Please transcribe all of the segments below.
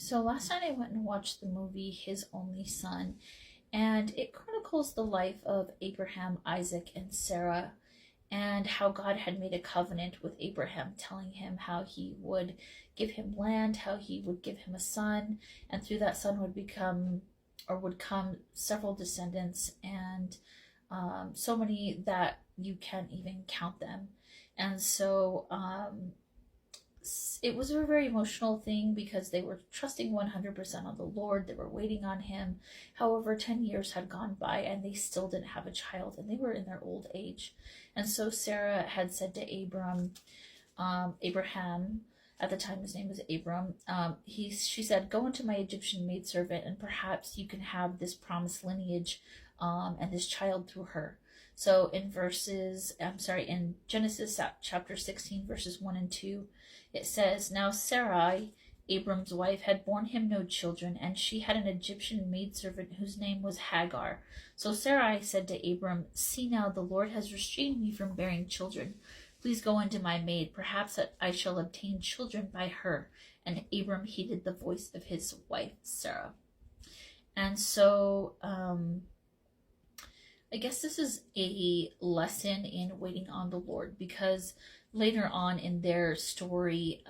So last night I went and watched the movie His Only Son, and it chronicles the life of Abraham, Isaac, and Sarah, and how God had made a covenant with Abraham, telling him how he would give him land, how he would give him a son, and through that son would come several descendants, and so many that you can't even count them. And so it was a very emotional thing because they were trusting 100% on the Lord. They were waiting on Him. However, 10 years had gone by and they still didn't have a child, and they were in their old age. And so Sarah had said to Abraham, at the time his name was Abram, she said, "Go into my Egyptian maidservant, and perhaps you can have this promised lineage and this child through her." So in Genesis chapter 16, verses 1 and 2, it says, "Now Sarai, Abram's wife, had borne him no children, and she had an Egyptian maidservant whose name was Hagar. So Sarai said to Abram, 'See now, the Lord has restrained me from bearing children. Please go into my maid. Perhaps that I shall obtain children by her.' And Abram heeded the voice of his wife Sarah." And so I guess this is a lesson in waiting on the Lord, because later on in their story,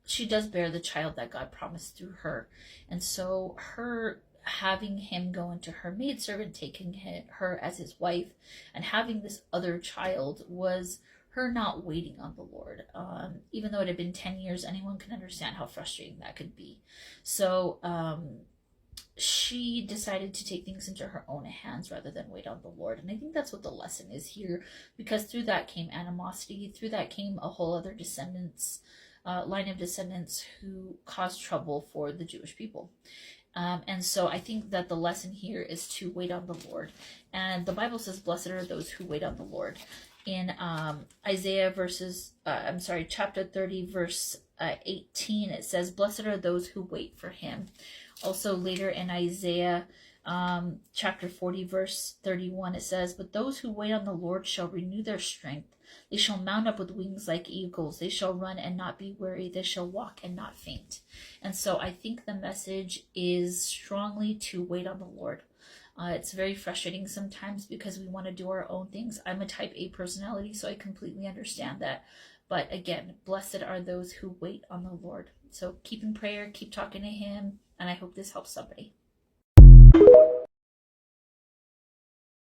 she does bear the child that God promised through her. And so her having him go into her maidservant, taking her as his wife, and having this other child was her not waiting on the Lord. Even though it had been 10 years, anyone can understand how frustrating that could be. So she decided to take things into her own hands rather than wait on the Lord. And I think that's what the lesson is here, because through that came animosity. Through that came a whole other line of descendants who caused trouble for the Jewish people. And so I think that the lesson here is to wait on the Lord. And the Bible says, "Blessed are those who wait on the Lord." In chapter 30, verse 18, it says, "Blessed are those who wait for him." Also later in Isaiah chapter 40, verse 31, it says, "But those who wait on the Lord shall renew their strength. They shall mount up with wings like eagles. They shall run and not be weary. They shall walk and not faint." And so I think the message is strongly to wait on the Lord. It's very frustrating sometimes because we want to do our own things. I'm a type A personality, so I completely understand that. But again, blessed are those who wait on the Lord. So keep in prayer, keep talking to him, and I hope this helps somebody.